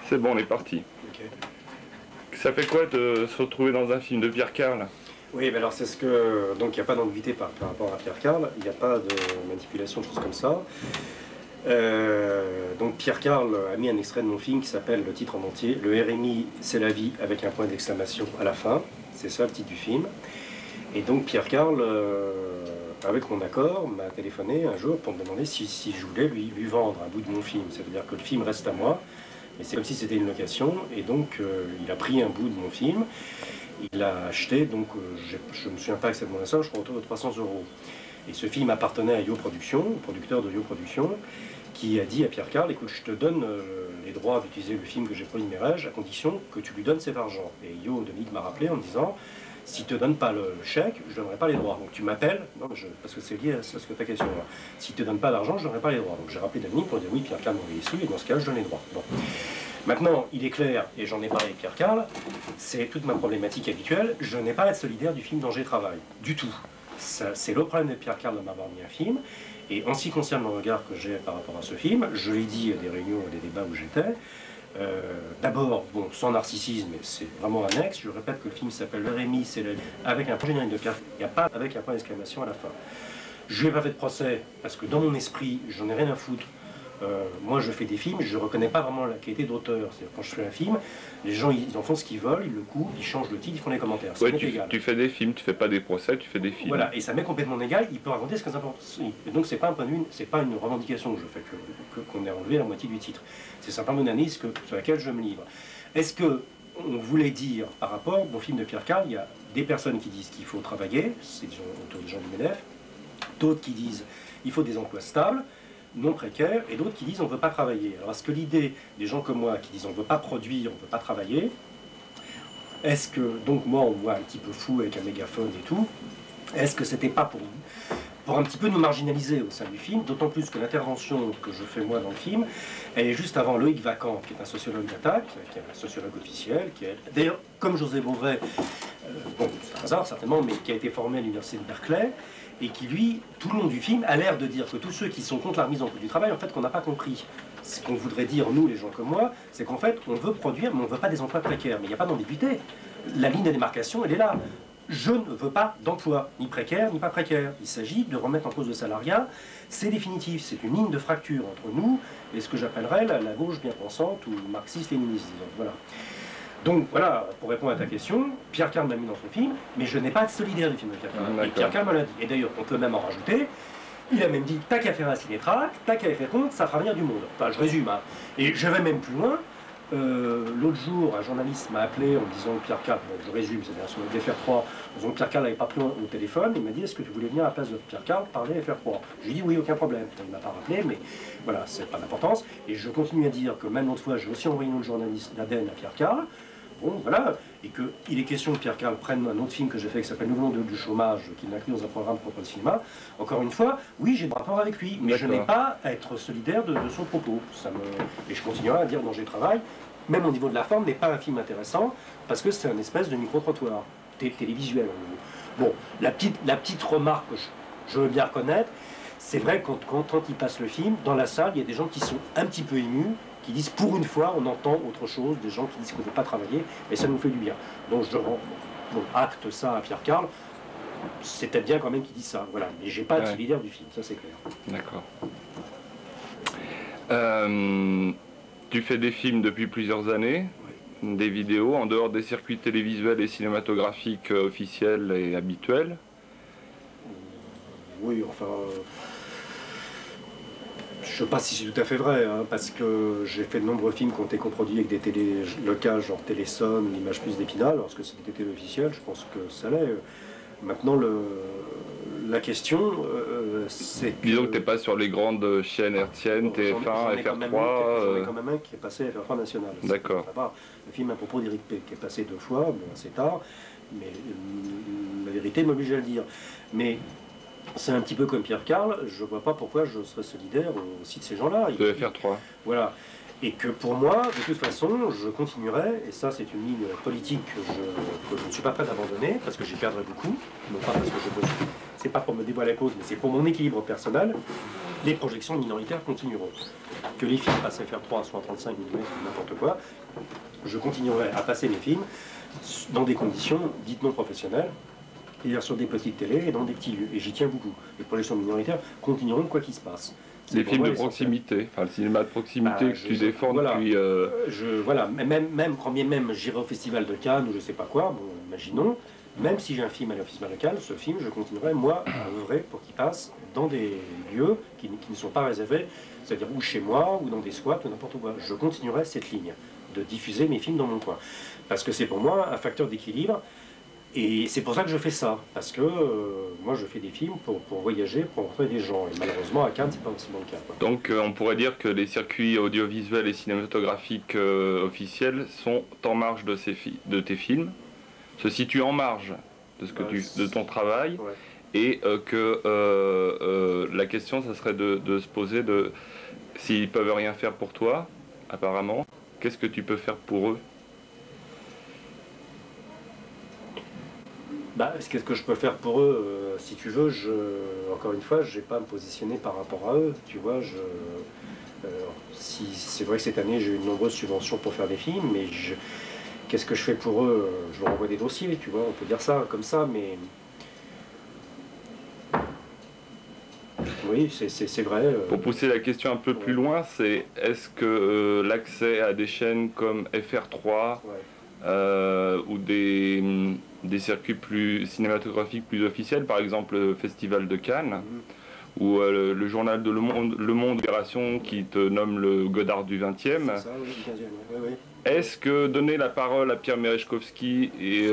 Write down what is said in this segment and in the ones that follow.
C'est bon, on est parti. Okay. Ça fait quoi de se retrouver dans un film de Pierre Karl? Oui, mais alors c'est ce que... Donc il n'y a pas d'ambiguïté par rapport à Pierre Karl, il n'y a pas de manipulation, de choses comme ça. Donc Pierre Karl a mis un extrait de mon film qui s'appelle, le titre en entier, Le RMI, c'est la vie, avec un point d'exclamation à la fin. C'est ça le titre du film. Et donc Pierre Karl, avec mon accord, m'a téléphoné un jour pour me demander si je voulais lui vendre un bout de mon film. C'est-à-dire que le film reste à moi, mais c'est comme si c'était une location. Et donc il a pris un bout de mon film, il l'a acheté, donc je ne me souviens pas exactement de ça, je crois autour de 300 €. Et ce film appartenait à Yo Productions, au producteur de Yo Productions, qui a dit à Pierre Karl, écoute, je te donne les droits d'utiliser le film que j'ai produit Mirage, à condition que tu lui donnes cet argent. Et Yo Dominique m'a rappelé en me disant, si tu ne te donnes pas le chèque, je ne donnerai pas les droits. Donc tu m'appelles, parce que c'est lié à ce que ta question là. Si tu ne te donnes pas l'argent, je ne donnerai pas les droits. Donc j'ai rappelé Dominique pour dire, oui, Pierre Karl m'a envoyé ici, et dans ce cas, je donne les droits. Bon. Maintenant, il est clair, et j'en ai parlé avec Pierre Karl, c'est toute ma problématique habituelle, je n'ai pas à être solidaire du film dont j'ai travaillé, du tout. C'est le problème de Pierre Karl de m'avoir mis un film, et en ce qui concerne le regard que j'ai par rapport à ce film, je l'ai dit à des réunions et des débats où j'étais, d'abord, bon, sans narcissisme, mais c'est vraiment annexe, je répète que le film s'appelle Le RMI, c'est la vie, avec un point générique de Pierre, il n'y a pas avec un point d'exclamation à la fin. Je lui ai pas fait de procès, parce que dans mon esprit, j'en ai rien à foutre. Moi je fais des films, je ne reconnais pas vraiment la qualité d'auteur. C'est-à-dire quand je fais un film, les gens ils en font ce qu'ils veulent, ils le coupent, ils changent le titre, ils font les commentaires. Ouais, tu fais des films, tu fais pas des procès, tu fais des films. Voilà, et ça m'est complètement égal, il peut raconter ce que ça importe. Et donc c'est pas un point de vue, c'est pas une revendication que je fais, qu'on ait enlevé la moitié du titre. C'est simplement une analyse sur laquelle je me livre. Est-ce que on voulait dire par rapport au film de Pierre Karl, il y a des personnes qui disent qu'il faut travailler, c'est autour des gens du MEDEF, d'autres qui disent il faut des emplois stables, non précaires, et d'autres qui disent on ne veut pas travailler. Alors est-ce que l'idée des gens comme moi qui disent on ne veut pas produire, on ne veut pas travailler, est-ce que, donc moi on me voit un petit peu fou avec un mégaphone et tout, est-ce que c'était pas pour un petit peu nous marginaliser au sein du film, d'autant plus que l'intervention que je fais moi dans le film, elle est juste avant Loïc Vacan, qui est un sociologue d'attaque, qui est un sociologue officiel, qui est d'ailleurs comme José Bové, bon c'est un hasard certainement, mais qui a été formé à l'université de Berkeley, et qui, lui, tout le long du film, a l'air de dire que tous ceux qui sont contre la remise en cause du travail, en fait, qu'on n'a pas compris. Ce qu'on voudrait dire, nous, les gens comme moi, c'est qu'en fait, on veut produire, mais on ne veut pas des emplois précaires. Mais il n'y a pas d'ambiguïté. La ligne de démarcation, elle est là. Je ne veux pas d'emploi, ni précaire, ni pas précaire. Il s'agit de remettre en cause le salariat. C'est définitif, c'est une ligne de fracture entre nous et ce que j'appellerais la gauche bien pensante ou marxiste-léniniste, disons. Voilà. Donc voilà, pour répondre à ta question, Pierre Karl m'a mis dans son film, mais je n'ai pas à être solidaire du film de Pierre Karl. Et Pierre Karl me l'a dit. Et d'ailleurs, on peut même en rajouter. Il a même dit, t'as qu'à faire un cinétrac, t'as qu'à faire compte, ça fera venir du monde. Enfin, je résume. Hein. Et je vais même plus loin. L'autre jour, un journaliste m'a appelé en me disant que Pierre Karl, bon, je résume, c'est-à-dire sur le FR3, en disant que Pierre Karl n'avait pas pris au téléphone, il m'a dit, est-ce que tu voulais venir à la place de Pierre Karl parler FR3? Je lui ai dit, oui, aucun problème. Il ne m'a pas rappelé, mais voilà, c'est pas d'importance. Et je continue à dire que même l'autre fois, j'ai aussi envoyé une autre journaliste d'Aden à Pierre Karl. Bon, voilà, et qu'il est question que Pierre Karl prenne un autre film que j'ai fait qui s'appelle Nous venons du chômage, qu'il inclut dans un programme propre de cinéma. Encore une fois, oui, j'ai des rapports avec lui, mais je n'ai pas à être solidaire de son propos. Et je continuerai à dire dont j'ai travaillé, même au niveau de la forme, n'est pas un film intéressant, parce que c'est un espèce de micro-trottoir, télévisuel. Bon, la petite remarque que je veux bien reconnaître, c'est vrai que quand il passe le film, dans la salle, il y a des gens qui sont un petit peu émus, qui disent pour une fois on entend autre chose, des gens qui disent qu'on ne veut pas travailler, et ça nous fait du bien. Donc je acte ça à Pierre Karl, c'est peut-être bien quand même qu'il dise ça, voilà. Mais j'ai pas à être solidaire du film, ça c'est clair. D'accord. Tu fais des films depuis plusieurs années, des vidéos, en dehors des circuits télévisuels et cinématographiques officiels et habituels? Oui, enfin... je ne sais pas si c'est tout à fait vrai, hein, parce que j'ai fait de nombreux films qui ont été coproduits avec des télés locales, genre Téléson, L'Image Plus d'Épinal, lorsque c'était télé officiel, je pense que ça l'est. Maintenant, la question, c'est que... Disons que tu n'es pas sur les grandes chaînes hertziennes, TF1, FR3... J'en ai quand même un qui est passé à FR3 National. D'accord. Le film à propos d'Éric P, qui est passé 2 fois, bon, assez tard, mais la vérité m'oblige à le dire. Mais... c'est un petit peu comme Pierre Karl, je ne vois pas pourquoi je serais solidaire aussi de ces gens-là. De FR3. Voilà. Et que pour moi, de toute façon, je continuerai, et ça c'est une ligne politique que je ne suis pas prêt à abandonner, parce que j'y perdrai beaucoup, non pas parce que c'est pas pour me dévoiler la cause, mais c'est pour mon équilibre personnel, les projections minoritaires continueront. que les films passent FR3 soit en 35 mm ou n'importe quoi, je continuerai à passer mes films dans des conditions dites non professionnelles, c'est-à-dire sur des petites télés et dans des petits lieux. Et j'y tiens beaucoup. Les projections minoritaires continueront quoi qu'il se passe. Les films de proximité, enfin le cinéma de proximité que tu défends voilà, depuis... Voilà, même quand bien même j'irai au Festival de Cannes ou je sais pas quoi, bon, imaginons, même si j'ai un film à l'Office Cannes, ce film, je continuerai, moi, à œuvrer pour qu'il passe dans des lieux qui ne sont pas réservés, c'est-à-dire ou chez moi, ou dans des squats, ou n'importe quoi. Je continuerai cette ligne de diffuser mes films dans mon coin. Parce que c'est pour moi un facteur d'équilibre. Et c'est pour ça que je fais ça, parce que moi je fais des films pour voyager, pour rencontrer des gens. Et malheureusement à Cannes, c'est pas aussi bon le cas, quoi. Donc on pourrait dire que les circuits audiovisuels et cinématographiques officiels sont en marge de tes films, se situent en marge de, de ton travail, Ouais. et que la question, ça serait de se poser de s'ils peuvent rien faire pour toi, apparemment, qu'est-ce que tu peux faire pour eux? Bah, qu'est-ce que je peux faire pour eux? Si tu veux, encore une fois, je vais pas me positionner par rapport à eux. Tu vois, si, c'est vrai que cette année, j'ai eu de nombreuses subventions pour faire des films, mais qu'est-ce que je fais pour eux? Je leur envoie des dossiers, tu vois, on peut dire ça comme ça, mais... Oui, c'est vrai. Pour pousser la question un peu plus loin, c'est est-ce que l'accès à des chaînes comme FR3 ou des circuits plus cinématographiques plus officiels, par exemple le Festival de Cannes, ou le journal de Le Monde Libération qui te nomme le Godard du 20e. C'est ça, oui, du 15e, oui. Est-ce que donner la parole à Pierre Merezkowski, et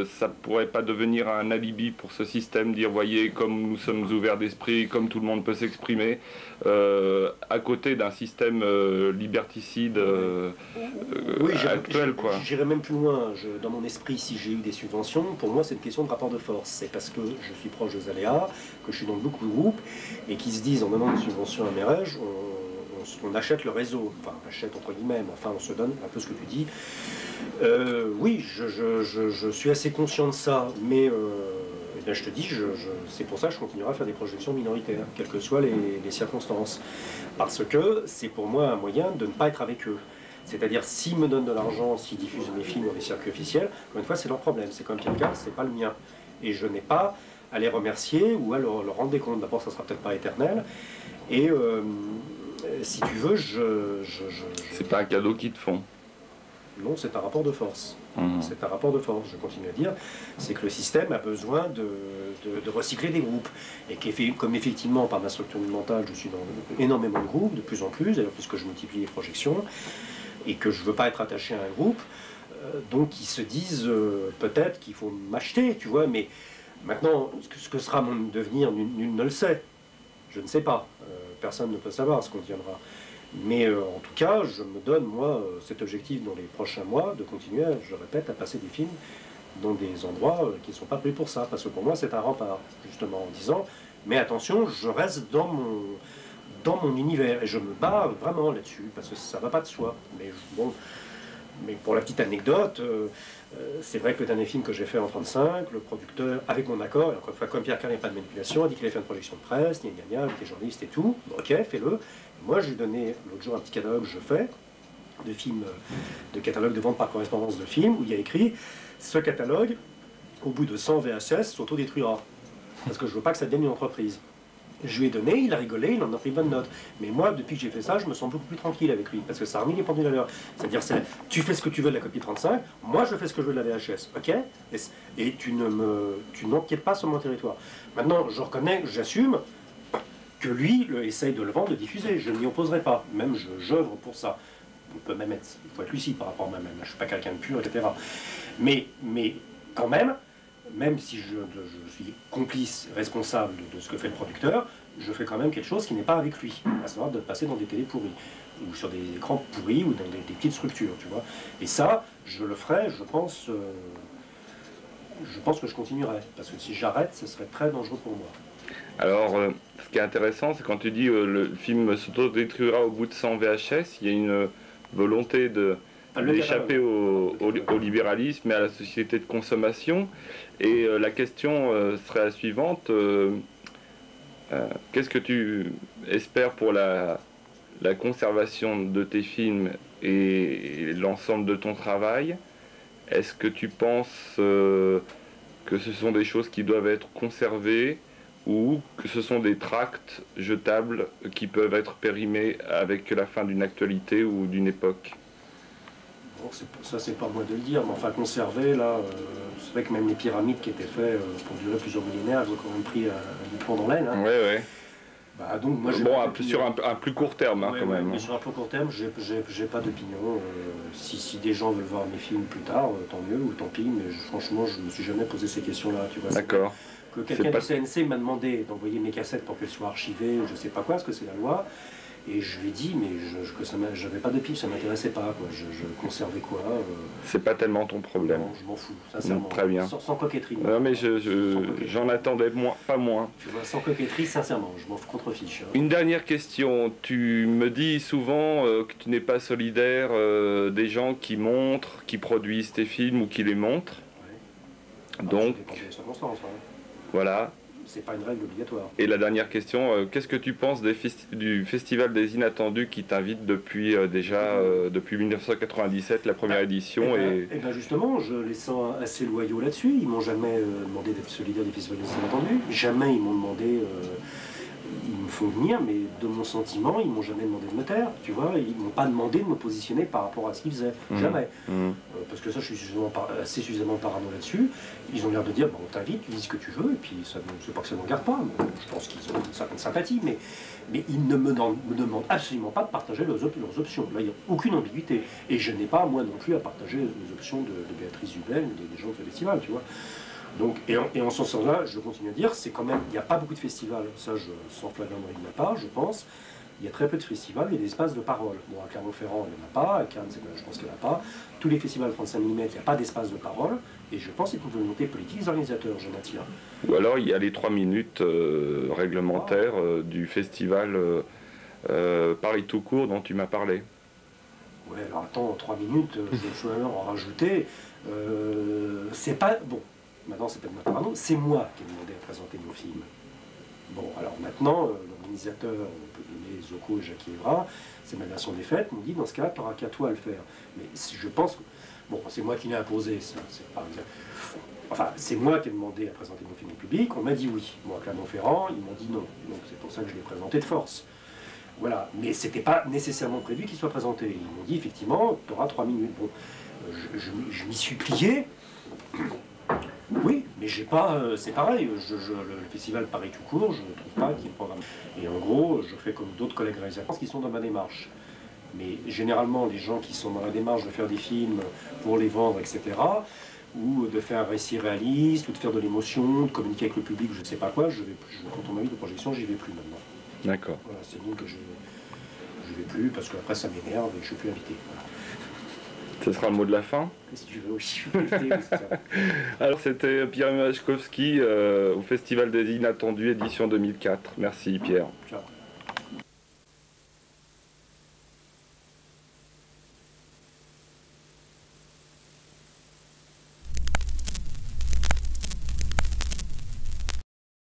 ça pourrait pas devenir un alibi pour ce système, dire voyez comme nous sommes ouverts d'esprit, comme tout le monde peut s'exprimer, à côté d'un système liberticide actuel, quoi. J'irais même plus loin. Dans mon esprit, si j'ai eu des subventions, pour moi c'est une question de rapport de force. C'est parce que je suis proche des aléas, que je suis dans beaucoup de groupes, et qui se disent en donnant une subvention à Mérège, on achète le réseau, enfin achète entre guillemets, mais enfin on se donne un peu ce que tu dis. Oui, je suis assez conscient de ça, mais eh bien, je te dis, c'est pour ça que je continuerai à faire des projections minoritaires, quelles que soient les circonstances. Parce que c'est pour moi un moyen de ne pas être avec eux. C'est-à-dire, s'ils me donnent de l'argent, s'ils diffusent mes films dans les circuits officiels, encore une fois, c'est leur problème. C'est comme Pierre Carl, c'est pas le mien. Et je n'ai pas à les remercier ou à leur rendre des comptes. D'abord, ça sera peut-être pas éternel. Et si tu veux, c'est pas un cadeau qu'ils te font. Non, c'est un rapport de force. C'est un rapport de force, je continue à dire. C'est que le système a besoin de recycler des groupes. Et comme effectivement, par ma structure mentale, je suis dans énormément de groupes, de plus en plus, d'ailleurs, puisque je multiplie les projections, et que je ne veux pas être attaché à un groupe, donc ils se disent peut-être qu'il faut m'acheter, tu vois, mais maintenant, ce que sera mon devenir, nul ne le sait. Je ne sais pas. Personne ne peut savoir ce qu'on deviendra. Mais en tout cas, je me donne, moi, cet objectif dans les prochains mois, de continuer, je répète, à passer des films dans des endroits qui ne sont pas prévus pour ça. Parce que pour moi, c'est un rempart, justement, en disant, mais attention, je reste dans mon univers. Et je me bats vraiment là-dessus, parce que ça ne va pas de soi. Mais bon, mais pour la petite anecdote, c'est vrai que le dernier film que j'ai fait en 35, le producteur, avec mon accord, et encore une fois, comme Pierre Carl, il n'y a pas de manipulation, a dit qu'il allait faire une projection de presse, gna avec des journalistes et tout. Bon, ok, fais-le. Moi, je lui ai donné l'autre jour un petit catalogue que je fais, de films, de catalogue de vente par correspondance de films, où il y a écrit ce catalogue, au bout de 100 VHS, s'autodétruira. Parce que je ne veux pas que ça devienne une entreprise. Je lui ai donné, il a rigolé, il en a pris bonne note. Mais moi, depuis que j'ai fait ça, je me sens beaucoup plus tranquille avec lui, parce que ça a remis les pendules à l'heure. C'est-à-dire, tu fais ce que tu veux de la copie 35, moi je fais ce que je veux de la VHS, ok? Et tu n'empiètes pas sur mon territoire. Maintenant, je reconnais, j'assume que lui essaye de le vendre, de diffuser. Je ne m'y opposerai pas, même j'œuvre pour ça. On peut même être, il faut être lucide par rapport à moi-même, je ne suis pas quelqu'un de pur, etc. Mais quand même si je suis complice, responsable de ce que fait le producteur, je fais quand même quelque chose qui n'est pas avec lui, à savoir de passer dans des télés pourries, ou sur des écrans pourris, ou dans des petites structures, tu vois. Et ça, je le ferai, je pense que je continuerai, parce que si j'arrête, ce serait très dangereux pour moi. Alors, ce qui est intéressant, c'est quand tu dis le film s'autodétruira au bout de 100 VHS, il y a une volonté d'échapper au libéralisme et à la société de consommation. Et la question serait la suivante. Qu'est-ce que tu espères pour la conservation de tes films et l'ensemble de ton travail, est-ce que tu penses que ce sont des choses qui doivent être conservées ou que ce sont des tracts jetables qui peuvent être périmés avec la fin d'une actualité ou d'une époque? Bon, ça, c'est pas moi de le dire, mais enfin, conserver, là, c'est vrai que même les pyramides qui étaient faites pour durer plusieurs millénaires, elles ont quand même pris du plomb dans l'aile. Hein. Ouais, ouais. Bah, donc, moi, Bon, sur un plus court terme, hein, ouais, quand même. Mais sur un plus court terme, j'ai pas d'opinion. Si des gens veulent voir mes films plus tard, tant mieux, ou tant pis, mais franchement, je me suis jamais posé ces questions-là, tu vois. D'accord. Que quelqu'un du CNC m'a demandé d'envoyer mes cassettes pour qu'elles soient archivées, je sais pas quoi, parce que c'est la loi. Et je lui ai dit, mais je n'avais pas de pif, ça m'intéressait pas, quoi. Je conservais quoi C'est pas tellement ton problème. Non, je m'en fous, sincèrement. Très bien. Sans coquetterie. Non, mais j'en attendais pas moins. Tu vois, sans coquetterie, sincèrement, je m'en contrefiche. Hein. Une dernière question. Tu me dis souvent que tu n'es pas solidaire des gens qui montrent, qui produisent tes films ou qui les montrent. Ouais. Donc, voilà. C'est pas une règle obligatoire. Et la dernière question, qu'est-ce que tu penses du Festival des Inattendus qui t'invite depuis depuis 1997, la première édition et bien justement, je les sens assez loyaux là-dessus. Ils m'ont jamais demandé d'être solidaire des Festivals des Inattendus. Jamais ils m'ont demandé... ils me font venir, mais de mon sentiment, ils m'ont jamais demandé de me taire, tu vois. Ils m'ont pas demandé de me positionner par rapport à ce qu'ils faisaient. Jamais. Parce que ça, je suis assez suffisamment parano là-dessus. Ils ont l'air de dire, bon, on t'invite, tu dis ce que tu veux, et puis c'est pas que ça ne regarde pas. Mais je pense qu'ils ont une certaine sympathie, mais ils ne me demandent absolument pas de partager leurs options. Là, il n'y a aucune ambiguïté. Et je n'ai pas, moi non plus, à partager les options de Béatrice Hubel, des gens de ce festival, tu vois. Donc, et en ce sens-là, je continue à dire, c'est quand même, il n'y a pas beaucoup de festivals, ça je sens flagramment il n'y en a pas, je pense. Il y a très peu de festivals et d'espaces de parole. Bon, à Clermont-Ferrand, il n'y en a pas, à Cannes, je pense qu'il n'y en a pas. Tous les festivals 35 mm, il n'y a pas d'espace de parole, et je pense que c'est une volonté politique des organisateurs, je m'attire. Ou alors il y a les 3 minutes réglementaires du festival Paris tout court dont tu m'as parlé. Ouais, alors attends, 3 minutes, je vais en rajouter. C'est pas... Bon. Maintenant, c'est pas de ma parano, c'est moi qui ai demandé à présenter mon film. Bon, alors maintenant, l'organisateur, on peut donner Zoko et Jackie Evra, c'est ma version des fêtes, m'ont dit, dans ce cas-là, tu n'auras qu'à toi à le faire. Mais si je pense que, bon, c'est moi qui l'ai imposé, ça, c'est pas... Enfin, c'est moi qui ai demandé à présenter mon film au public, on m'a dit oui. Moi, à Clermont-Ferrand, ils m'ont dit non. Donc c'est pour ça que je l'ai présenté de force. Voilà, mais c'était pas nécessairement prévu qu'il soit présenté. Ils m'ont dit, effectivement, tu auras 3 minutes. Bon, je m'y suis plié. Oui, mais j'ai pas, c'est pareil, le festival Paris tout court, je ne trouve pas qu'il y ait le programme. Et en gros, je fais comme d'autres collègues réalisateurs qui sont dans ma démarche. Mais généralement, les gens qui sont dans la démarche de faire des films pour les vendre, etc., ou de faire un récit réaliste, ou de faire de l'émotion, de communiquer avec le public, je ne sais pas quoi, quand on m'invite de projection, j'y vais plus maintenant. D'accord. Voilà, c'est donc que je ne vais plus, parce qu'après ça m'énerve et que je ne suis plus invité. Voilà. Ce sera le mot de la fin. Si tu veux, oui, c'est ça. Alors c'était Pierre Machkowski au Festival des Inattendus, édition 2004. Merci Pierre. Ciao.